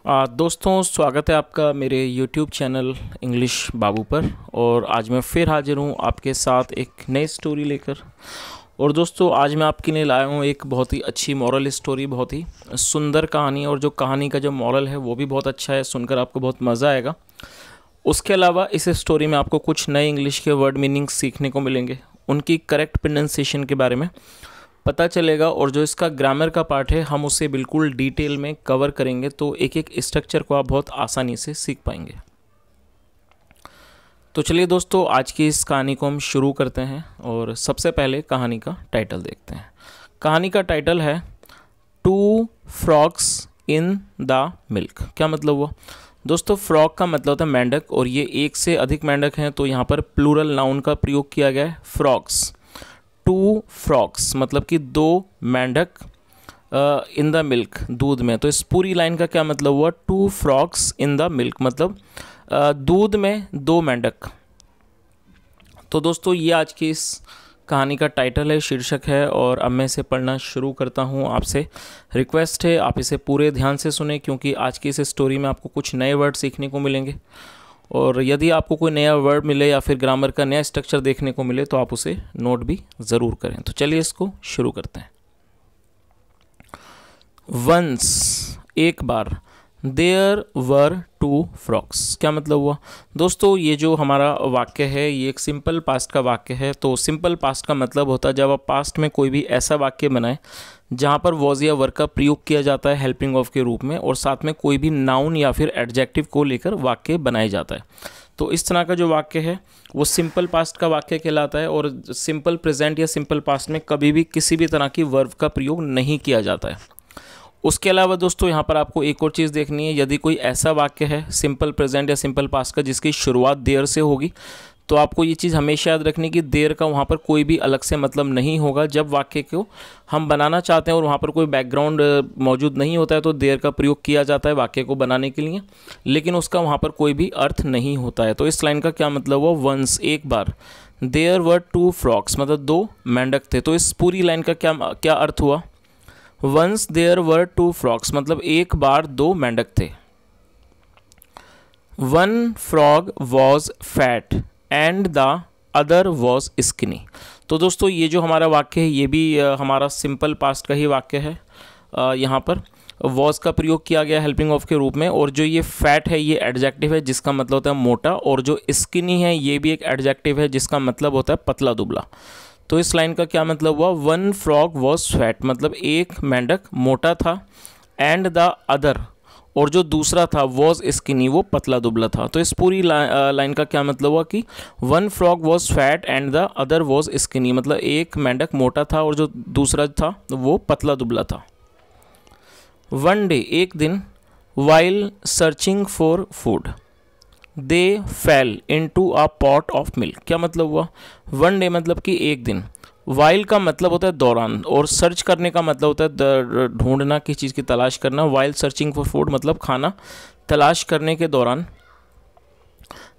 दोस्तों, स्वागत है आपका मेरे YouTube चैनल इंग्लिश बाबू पर। और आज मैं फिर हाजिर हूँ आपके साथ एक नई स्टोरी लेकर। और दोस्तों, आज मैं आपके लिए लाया हूँ एक बहुत ही अच्छी मॉरल स्टोरी, बहुत ही सुंदर कहानी। और जो कहानी का जो मॉरल है वो भी बहुत अच्छा है, सुनकर आपको बहुत मज़ा आएगा। उसके अलावा इस स्टोरी में आपको कुछ नए इंग्लिश के वर्ड मीनिंग सीखने को मिलेंगे, उनकी करेक्ट प्रोनाउंसिएशन के बारे में पता चलेगा। और जो इसका ग्रामर का पार्ट है हम उसे बिल्कुल डिटेल में कवर करेंगे, तो एक एक स्ट्रक्चर को आप बहुत आसानी से सीख पाएंगे। तो चलिए दोस्तों, आज की इस कहानी को हम शुरू करते हैं। और सबसे पहले कहानी का टाइटल देखते हैं। कहानी का टाइटल है two frogs in the milk. क्या मतलब हुआ दोस्तों? फ्रॉग का मतलब होता है मेंढक, और ये एक से अधिक मेंढक हैं, तो यहाँ पर प्लूरल नाउन का प्रयोग किया गया है, फ्रॉग्स। टू फ्रॉग्स मतलब कि दो मेंढक इन द मिल्क, दूध में। तो इस पूरी लाइन का क्या मतलब हुआ? Two frogs in the milk मतलब दूध में दो मेंढक। तो दोस्तों, ये आज की इस कहानी का टाइटल है, शीर्षक है। और अब मैं इसे पढ़ना शुरू करता हूँ। आपसे रिक्वेस्ट है आप इसे पूरे ध्यान से सुने, क्योंकि आज की इस स्टोरी में आपको कुछ नए वर्ड सीखने को मिलेंगे। और यदि आपको कोई नया वर्ड मिले या फिर ग्रामर का नया स्ट्रक्चर देखने को मिले तो आप उसे नोट भी ज़रूर करें। तो चलिए इसको शुरू करते हैं। वंस, एक बार, देयर वर टू फ्रॉग्स। क्या मतलब हुआ दोस्तों? ये जो हमारा वाक्य है ये एक सिंपल पास्ट का वाक्य है। तो सिंपल पास्ट का मतलब होता है जब आप पास्ट में कोई भी ऐसा वाक्य बनाएं जहाँ पर वॉज या वर्ब का प्रयोग किया जाता है हेल्पिंग ऑफ के रूप में, और साथ में कोई भी नाउन या फिर एडजेक्टिव को लेकर वाक्य बनाया जाता है। तो इस तरह का जो वाक्य है वो सिंपल पास्ट का वाक्य कहलाता है। और सिंपल प्रेजेंट या सिंपल पास्ट में कभी भी किसी भी तरह की वर्ब का प्रयोग नहीं किया जाता है। उसके अलावा दोस्तों, यहाँ पर आपको एक और चीज़ देखनी है। यदि कोई ऐसा वाक्य है सिंपल प्रेजेंट या सिंपल पास्ट का जिसकी शुरुआत देयर से होगी, तो आपको ये चीज़ हमेशा याद रखनी कि देयर का वहाँ पर कोई भी अलग से मतलब नहीं होगा। जब वाक्य को हम बनाना चाहते हैं और वहाँ पर कोई बैकग्राउंड मौजूद नहीं होता है तो देयर का प्रयोग किया जाता है वाक्य को बनाने के लिए, लेकिन उसका वहाँ पर कोई भी अर्थ नहीं होता है। तो इस लाइन का क्या मतलब हुआ? वंस, एक बार, देयर वर टू फ्रॉग्स मतलब दो मेंढक थे। तो इस पूरी लाइन का क्या अर्थ हुआ? Once there were two frogs मतलब एक बार दो मेंढक थे। One frog was fat and the other was skinny. तो दोस्तों, ये जो हमारा वाक्य है ये भी हमारा सिंपल पास्ट का ही वाक्य है। यहाँ पर वॉज का प्रयोग किया गया हेल्पिंग ऑफ के रूप में। और जो ये फैट है ये एडजेक्टिव है जिसका मतलब होता है मोटा, और जो स्किनी है ये भी एक एडजेक्टिव है जिसका मतलब होता है पतला दुबला। तो इस लाइन का क्या मतलब हुआ? वन फ्रॉग वॉज फैट मतलब एक मेंढक मोटा था, एंड द अदर और जो दूसरा था वॉज स्किनी वो पतला दुबला था। तो इस पूरी लाइन का क्या मतलब हुआ कि one frog was fat and the other was skinny मतलब एक मेंढक मोटा था और जो दूसरा था वो पतला दुबला था। वन डे, एक दिन, while searching for food they fell into a pot of milk. क्या मतलब हुआ? वन डे मतलब कि एक दिन, वाइल का मतलब होता है दौरान, और सर्च करने का मतलब होता है ढूंढना, किसी चीज़ की तलाश करना। वाइल सर्चिंग फॉर फूड मतलब खाना तलाश करने के दौरान।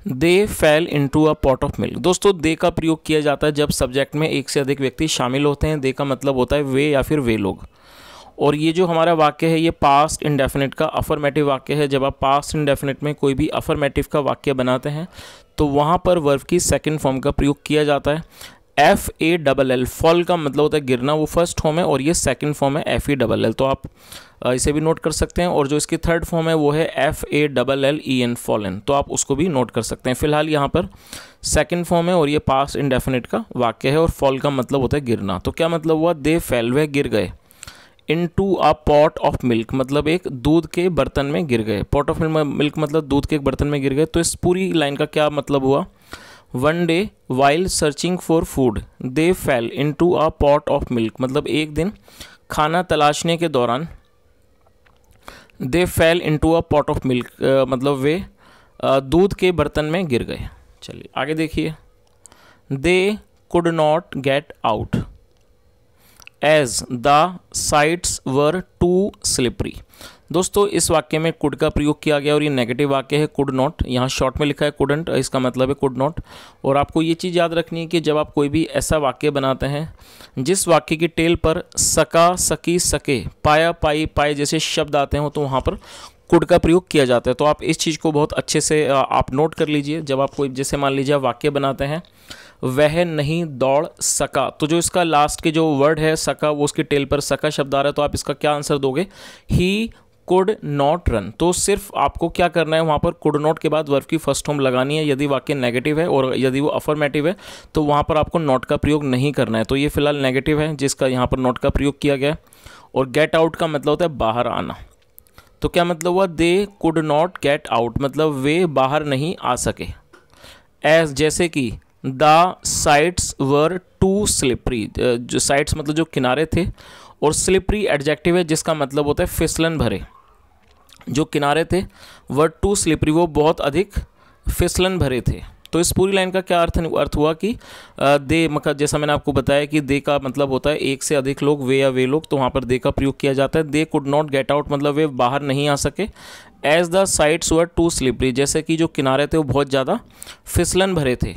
They fell into a pot of milk. दोस्तों, दे का प्रयोग किया जाता है जब सब्जेक्ट में एक से अधिक व्यक्ति शामिल होते हैं। दे का मतलब होता है वे या फिर वे लोग। और ये जो हमारा वाक्य है ये पास्ट इंडेफिनिट का अफर्मेटिव वाक्य है। जब आप पास्ट इंडेफिनिट में कोई भी अफर्मेटिव का वाक्य बनाते हैं तो वहाँ पर वर्ब की सेकंड फॉर्म का प्रयोग किया जाता है। FALL, फॉल का मतलब होता है गिरना, वो फर्स्ट फॉर्म है, और ये सेकंड फॉर्म है FALL। तो आप इसे भी नोट कर सकते हैं। और जो इसकी थर्ड फॉर्म है वो है FALLEN, फॉलन। तो आप उसको भी नोट कर सकते हैं। फिलहाल यहाँ पर सेकंड फॉर्म है और ये पास्ट इंडेफिनिट का वाक्य है, और फॉल का मतलब होता है गिरना। तो क्या मतलब हुआ? दे फेल, वह गिर गए, into a pot of milk मतलब एक दूध के बर्तन में गिर गए। पॉट ऑफ मिल्क मतलब दूध के एक बर्तन में गिर गए। तो इस पूरी लाइन का क्या मतलब हुआ? One day while searching for food they fell into a pot of milk मतलब एक दिन खाना तलाशने के दौरान they fell into a pot of milk मतलब वे दूध के बर्तन में गिर गए। चलिए आगे देखिए। They could not get out as the sides were too slippery. दोस्तों, इस वाक्य में कुड का प्रयोग किया गया और ये नेगेटिव वाक्य है कुड नॉट। यहाँ शॉर्ट में लिखा है कुडंट, इसका मतलब है कुड नॉट। और आपको ये चीज़ याद रखनी है कि जब आप कोई भी ऐसा वाक्य बनाते हैं जिस वाक्य की टेल पर सका, सकी, सके, पाया, पाई, पाए जैसे शब्द आते हो तो वहाँ पर कुड का प्रयोग किया जाता है। तो आप इस चीज़ को बहुत अच्छे से आप नोट कर लीजिए। जब आप कोई जैसे मान लीजिए आप वाक्य बनाते हैं, वह नहीं दौड़ सका, तो जो इसका लास्ट के जो वर्ड है सका, वो उसकी टेल पर सका शब्द आ रहा है, तो आप इसका क्या आंसर दोगे, ही कुड नॉट रन। तो सिर्फ आपको क्या करना है, वहाँ पर कुड नॉट के बाद वर्ब की फर्स्ट फॉर्म लगानी है यदि वाक्य नेगेटिव है, और यदि वो अफर्मेटिव है तो वहाँ पर आपको नॉट का प्रयोग नहीं करना है। तो ये फिलहाल नेगेटिव है जिसका यहाँ पर नॉट का प्रयोग किया गया है। और गेट आउट का मतलब होता है बाहर आना। तो क्या मतलब हुआ, they could not get out, मतलब वे बाहर नहीं आ सके। एज जैसे कि the sides were too slippery, जो साइड्स मतलब जो किनारे थे, और स्लिपरी एडजेक्टिव है जिसका मतलब होता है फिसलन भरे। जो किनारे थे वर टू स्लिपरी, वो बहुत अधिक फिसलन भरे थे। तो इस पूरी लाइन का क्या अर्थ हुआ कि दे, मतलब जैसा मैंने आपको बताया कि दे का मतलब होता है एक से अधिक लोग, वे या वे लोग, तो वहाँ पर दे का प्रयोग किया जाता है। They could not get out मतलब वे बाहर नहीं आ सके। As the sides were too slippery, जैसे कि जो किनारे थे वो बहुत ज़्यादा फिसलन भरे थे।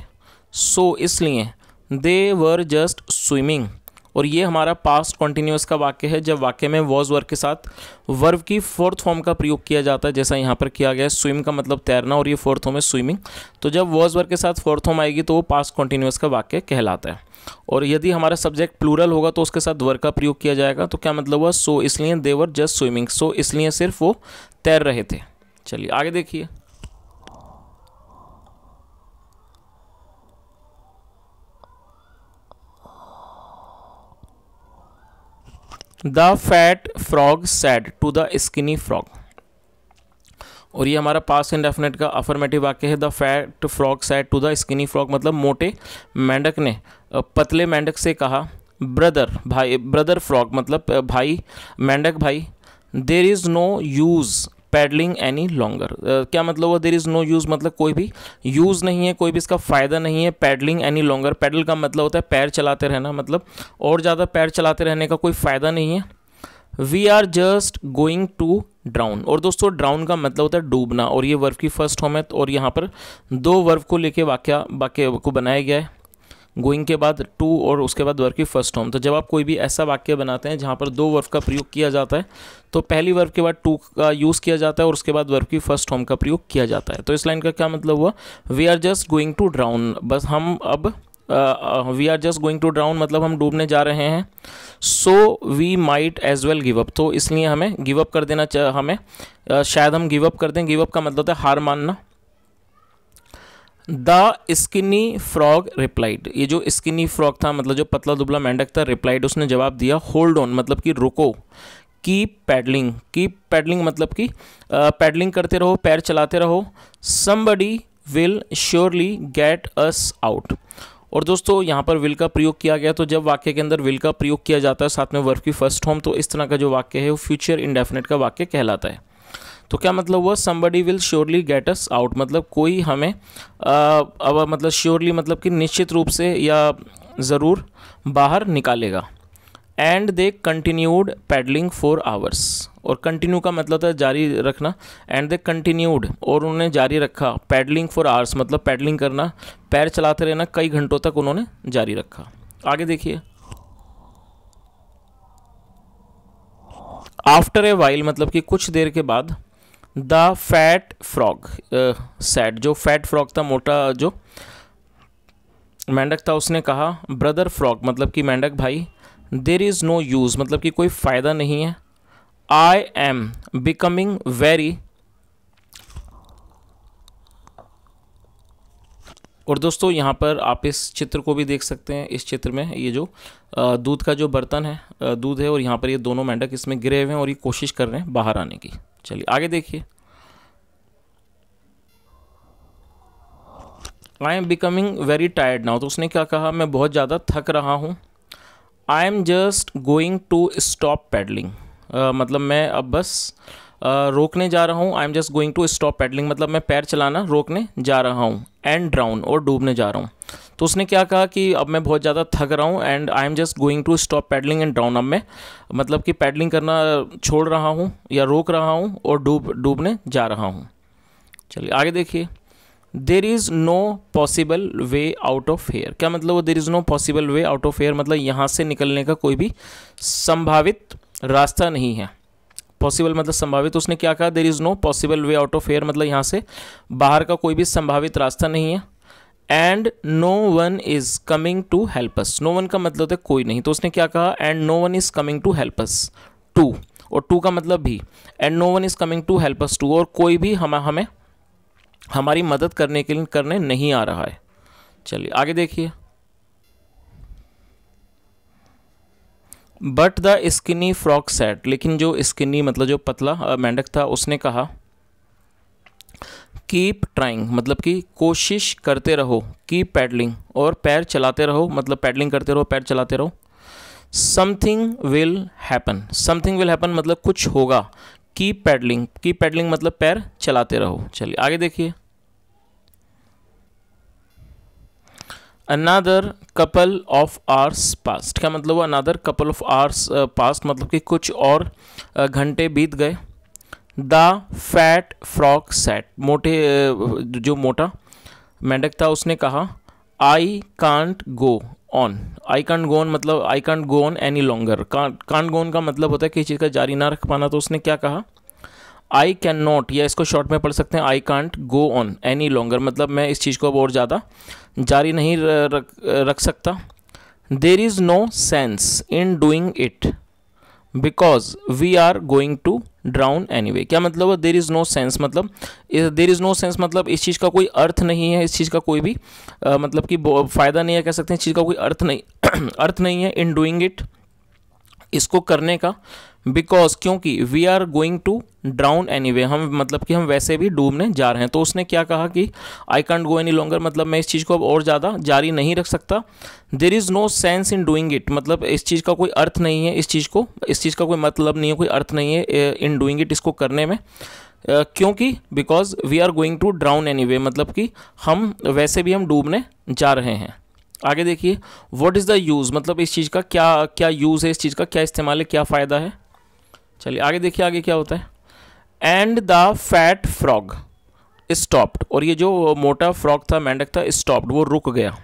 सो इसलिए दे वर जस्ट स्विमिंग, और ये हमारा पास्ट कॉन्टिन्यूस का वाक्य है जब वाक्य में वॉज वर्ब के साथ वर्ब की फोर्थ फॉर्म का प्रयोग किया जाता है, जैसा यहाँ पर किया गया है। स्विम का मतलब तैरना, और ये फोर्थ फॉर्म है स्विमिंग। तो जब वॉज वर्ब के साथ फोर्थ फॉर्म आएगी तो वो पास्ट कॉन्टिन्यूस का वाक्य कहलाता है। और यदि हमारा सब्जेक्ट प्लूरल होगा तो उसके साथ वर्ब का प्रयोग किया जाएगा। तो क्या मतलब हुआ, सो इसलिए दे वर जस्ट स्विमिंग, सो इसलिए सिर्फ वो तैर रहे थे। चलिए आगे देखिए। The fat frog said to the skinny frog, और ये हमारा पास्ट इंडेफिनिट का अफर्मेटिव वाक्य है। The fat frog said to the skinny frog मतलब मोटे मेंढक ने पतले मेंढक से कहा, ब्रदर भाई, ब्रदर फ्रॉग मतलब भाई मेंढक भाई, there is no use paddling any longer. क्या मतलब हुआ, देयर इज़ नो यूज़ मतलब कोई भी यूज़ नहीं है, कोई भी इसका फ़ायदा नहीं है। पैडलिंग एनी लॉन्गर, पैडल का मतलब होता है पैर चलाते रहना, मतलब और ज़्यादा पैर चलाते रहने का कोई फ़ायदा नहीं है। We are just going to drown, और दोस्तों ड्राउन का मतलब होता है डूबना, और ये वर्ब की फर्स्ट फॉर्म है। और यहाँ पर दो वर्ब को लेके वाक्य को बनाया गया है, गोइंग के बाद टू और उसके बाद वर्ब की फर्स्ट फॉर्म। तो जब आप कोई भी ऐसा वाक्य बनाते हैं जहाँ पर दो वर्ब का प्रयोग किया जाता है तो पहली वर्ब के बाद टू का यूज़ किया जाता है और उसके बाद वर्ब की फर्स्ट फॉर्म का प्रयोग किया जाता है। तो इस लाइन का क्या मतलब हुआ, we are just going to drown, बस हम अब we are just going to drown मतलब हम डूबने जा रहे हैं। So we might as well give up, तो इसलिए हमें गिव अप कर देना, हमें शायद हम गिव अप कर दें। गिव अप का मतलब होता है हार मानना। द स्किनी फ्रॉग रिप्लाइड, ये जो स्किनी फ्रॉग था मतलब जो पतला दुबला मेंढक था, रिप्लाइड उसने जवाब दिया, होल्ड ऑन मतलब कि रुको, कीप पैडलिंग, कीप पैडलिंग मतलब कि पैडलिंग करते रहो, पैर चलाते रहो, somebody will surely get us out. और दोस्तों यहाँ पर विल का प्रयोग किया गया, तो जब वाक्य के अंदर विल का प्रयोग किया जाता है साथ में वर्ब की फर्स्ट फॉर्म, तो इस तरह का जो वाक्य है वो फ्यूचर इंडेफिनिट का वाक्य कहलाता है। तो क्या मतलब हुआ, somebody will surely get us out मतलब कोई हमें अब मतलब श्योरली मतलब कि निश्चित रूप से या ज़रूर बाहर निकालेगा। And they continued paddling for hours, और कंटिन्यू का मतलब है जारी रखना। एंड दे कंटिन्यूड और उन्होंने जारी रखा, पैडलिंग फॉर आवर्स मतलब पैडलिंग करना, पैर चलाते रहना, कई घंटों तक उन्होंने जारी रखा। आगे देखिए। आफ्टर ए वाइल मतलब कि कुछ देर के बाद, द फैट फ्रॉग सैड, जो फैट फ्रॉग था मोटा जो मेंढक था, उसने कहा, ब्रदर फ्रॉग मतलब कि मेंढक भाई, देयर इज़ नो यूज़ मतलब कि कोई फ़ायदा नहीं है, आई एम बिकमिंग वेरी। और दोस्तों यहाँ पर आप इस चित्र को भी देख सकते हैं। इस चित्र में ये जो दूध का जो बर्तन है, दूध है, और यहाँ पर ये दोनों मेंढक इसमें गिरे हुए हैं और ये कोशिश कर रहे हैं बाहर आने की। चलिए आगे देखिए। I am becoming very tired now, तो उसने क्या कहा, मैं बहुत ज़्यादा थक रहा हूँ। I am just going to stop paddling मतलब मैं अब बस रोकने जा रहा हूँ। I am just going to stop paddling मतलब मैं पैर चलाना रोकने जा रहा हूँ। एंड ड्राउन और डूबने जा रहा हूँ। तो उसने क्या कहा कि अब मैं बहुत ज़्यादा थक रहा हूँ, and I am just going to stop paddling and drown, अब मैं मतलब कि पैडलिंग करना छोड़ रहा हूँ या रोक रहा हूँ और डूबने जा रहा हूँ। चलिए आगे देखिए। There is no possible way out of here, क्या मतलब वो there is no possible way out of here मतलब यहाँ से निकलने का कोई भी संभावित रास्ता नहीं है। पॉसिबल मतलब संभावित, तो उसने क्या कहा, there is no possible way out of here, मतलब यहाँ से बाहर का कोई भी संभावित रास्ता नहीं है। And no one is coming to help us, no one का मतलब होता है कोई नहीं, तो उसने क्या कहा, and no one is coming to help us too, और टू का मतलब भी, and no one is coming to help us too, और कोई भी हमें हमारी मदद करने नहीं आ रहा है। चलिए आगे देखिए। But the skinny frog said, लेकिन जो स्किनी मतलब जो पतला मेंढक था उसने कहा, कीप ट्राइंग मतलब कि कोशिश करते रहो, कीप पैडलिंग और पैर चलाते रहो, मतलब पैडलिंग करते रहो, पैर चलाते रहो। Something will happen, something will happen मतलब कुछ होगा। कीप पैडलिंग मतलब पैर चलाते रहो। चलिए आगे देखिए। Another couple of hours past, क्या मतलब वो another couple of hours past मतलब कि कुछ और घंटे बीत गए। द फैट फ्रॉग सेट, जो मोटा मेंढक था उसने कहा, I can't go on, I can't go on मतलब I can't go on any longer, can't go on का मतलब होता है किसी चीज़ का जारी ना रख पाना, तो उसने क्या कहा, आई कैन नॉट, या इसको शॉर्ट में पढ़ सकते हैं आई can't go on any longer, मतलब मैं इस चीज़ को अब और ज़्यादा जारी नहीं रख सकता। There is no sense in doing it because we are going to drown anyway, क्या मतलब है, देर इज़ नो सेंस मतलब, देर इज़ नो सेंस मतलब इस चीज़ का कोई अर्थ नहीं है, इस चीज़ का कोई भी मतलब कि फ़ायदा नहीं है, कह सकते हैं इस चीज़ का कोई अर्थ नहीं अर्थ नहीं है इन डूइंग इट, इसको करने का। बिकॉज क्योंकि we are going to drown anyway, हम मतलब कि हम वैसे भी डूबने जा रहे हैं। तो उसने क्या कहा कि आई कांट गो एनी लॉन्गर मतलब मैं इस चीज़ को अब और ज़्यादा जारी नहीं रख सकता। There is no sense in doing it मतलब इस चीज़ का कोई अर्थ नहीं है, इस चीज़ का कोई मतलब नहीं है, कोई अर्थ नहीं है इन डूइंग इट, इसको करने में। क्योंकि because we are going to drown anyway मतलब कि हम वैसे भी हम डूबने जा रहे हैं। आगे देखिए। व्हाट इज़ द यूज़ मतलब इस चीज़ का क्या यूज़ है, इस चीज़ का क्या इस्तेमाल है, क्या फ़ायदा है। चलिए आगे देखिए, आगे क्या होता है। And the fat frog stopped, और ये जो मोटा फ्रॉग था, मेंढक था, स्टॉप्ड वो रुक गया।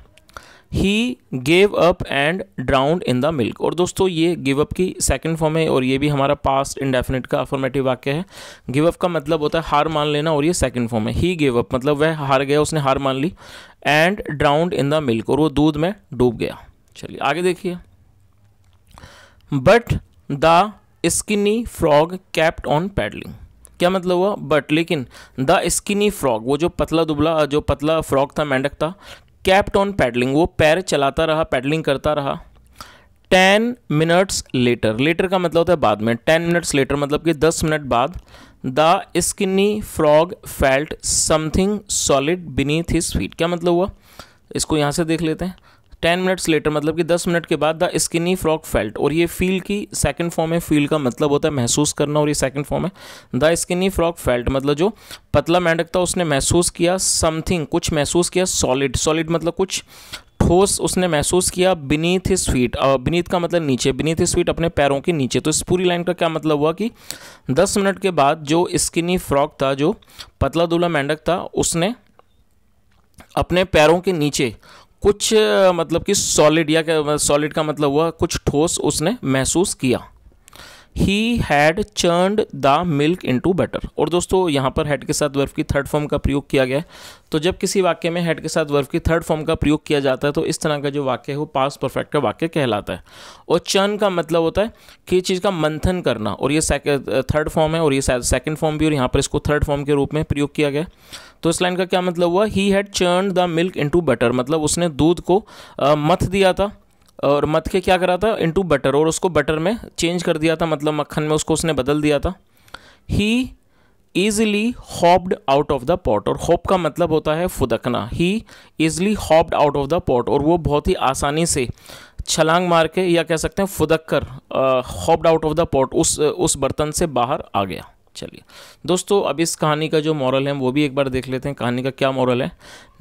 He gave up and drowned in the milk, और दोस्तों ये गिव अप की सेकंड फॉर्म है, और ये भी हमारा पास्ट इंडेफिनिट का अफर्मेटिव वाक्य है। गिव अप का मतलब होता है हार मान लेना, और ये सेकंड फॉर्म है। ही गेव अप मतलब वह हार गया, उसने हार मान ली। And drowned in the milk, और वो दूध में डूब गया। चलिए आगे देखिए। But the skinny frog kept on paddling, क्या मतलब हुआ, बट लेकिन द स्किनी फ्रॉग वो जो पतला फ्रॉग था, मेंढक था, कैप्ट ऑन पैडलिंग वो पैर चलाता रहा, पैडलिंग करता रहा। 10 मिनट्स लेटर, लेटर का मतलब होता है बाद में, 10 मिनट्स लेटर मतलब कि 10 मिनट बाद। The skinny frog felt something solid beneath his feet, क्या मतलब हुआ, इसको यहाँ से देख लेते हैं। 10 मिनट्स लेटर मतलब कि 10 मिनट के बाद द स्किनी फ्रॉग फेल्ट, और ये फील की सेकंड फॉर्म है, फील का मतलब होता है महसूस करना, और ये सेकंड फॉर्म है। द स्किनी फ्रॉग फेल्ट मतलब जो पतला मेंढक था उसने महसूस किया, समथिंग कुछ महसूस किया, सॉलिड मतलब कुछ ठोस उसने महसूस किया, बीनीथ हिज फीट, बीनीथ का मतलब नीचे, बीनीथ हिज फीट अपने पैरों के नीचे। तो इस पूरी लाइन का क्या मतलब हुआ कि 10 मिनट के बाद जो स्किनी फ्रॉग था, जो पतला दुबला मेंढक था, उसने अपने पैरों के नीचे कुछ मतलब कि सॉलिड, या सॉलिड का मतलब हुआ कुछ ठोस उसने महसूस किया। He had churned the milk into butter, और दोस्तों यहाँ पर हैड के साथ वर्ब की थर्ड फॉर्म का प्रयोग किया गया है। तो जब किसी वाक्य में हैड के साथ वर्ब की थर्ड फॉर्म का प्रयोग किया जाता है तो इस तरह का जो वाक्य है वो पास्ट परफेक्ट का वाक्य कहलाता है। और चर्न का मतलब होता है कि चीज़ का मंथन करना, और ये थर्ड फॉर्म है, और ये सेकंड फॉर्म भी, और यहाँ पर इसको थर्ड फॉर्म के रूप में प्रयोग किया गया। तो इस लाइन का क्या मतलब हुआ, he had churned the milk into butter मतलब उसने दूध को मथ दिया था, और मथ के क्या करा था, इनटू बटर, और उसको बटर में चेंज कर दिया था, मतलब मक्खन में उसको उसने बदल दिया था। He easily hopped out of the pot, और हॉप का मतलब होता है फुदकना। He easily hopped out of the pot, और वो बहुत ही आसानी से छलांग मार के, या कह सकते हैं फुदक कर, hopped out of the pot उस बर्तन से बाहर आ गया। चलिए दोस्तों, अब इस कहानी का जो मॉरल है वो भी एक बार देख लेते हैं। कहानी का क्या मॉरल है।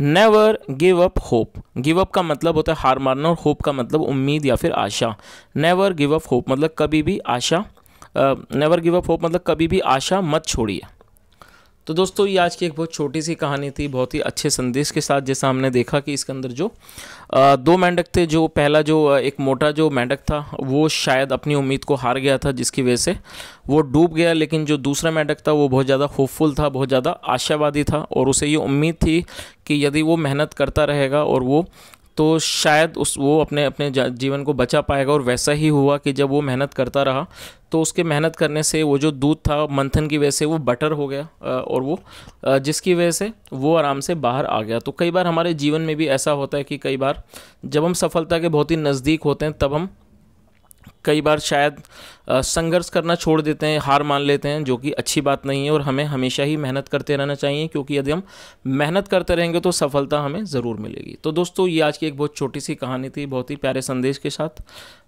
Never give up hope, give up का मतलब होता है हार मारना, और होप का मतलब उम्मीद या फिर आशा। नेवर गिव अप होप मतलब कभी भी आशा, नेवर गिव अप होप मतलब कभी भी आशा मत छोड़िए। तो दोस्तों ये आज की एक बहुत छोटी सी कहानी थी, बहुत ही अच्छे संदेश के साथ। जैसा हमने देखा कि इसके अंदर जो दो मेंढक थे, जो पहला जो एक मोटा जो मेंढक था वो शायद अपनी उम्मीद को हार गया था, जिसकी वजह से वो डूब गया। लेकिन जो दूसरा मेंढक था वो बहुत ज़्यादा होपफुल था, बहुत ज़्यादा आशावादी था, और उसे ये उम्मीद थी कि यदि वो मेहनत करता रहेगा और वो तो शायद वो अपने अपने जीवन को बचा पाएगा। और वैसा ही हुआ कि जब वो मेहनत करता रहा तो उसके मेहनत करने से वो जो दूध था मंथन की वजह से वो बटर हो गया, और वो जिसकी वजह से वो आराम से बाहर आ गया। तो कई बार हमारे जीवन में भी ऐसा होता है कि कई बार जब हम सफलता के बहुत ही नज़दीक होते हैं तब हम कई बार शायद संघर्ष करना छोड़ देते हैं, हार मान लेते हैं, जो कि अच्छी बात नहीं है। और हमें हमेशा ही मेहनत करते रहना चाहिए, क्योंकि यदि हम मेहनत करते रहेंगे तो सफलता हमें ज़रूर मिलेगी। तो दोस्तों ये आज की एक बहुत छोटी सी कहानी थी, बहुत ही प्यारे संदेश के साथ।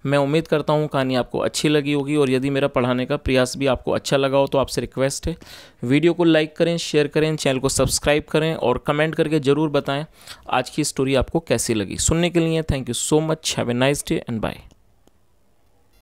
मैं उम्मीद करता हूँ कहानी आपको अच्छी लगी होगी, और यदि मेरा पढ़ाने का प्रयास भी आपको अच्छा लगा हो तो आपसे रिक्वेस्ट है वीडियो को लाइक करें, शेयर करें, चैनल को सब्सक्राइब करें और कमेंट करके ज़रूर बताएँ आज की स्टोरी आपको कैसी लगी। सुनने के लिए thank you so much. Have a nice day and bye.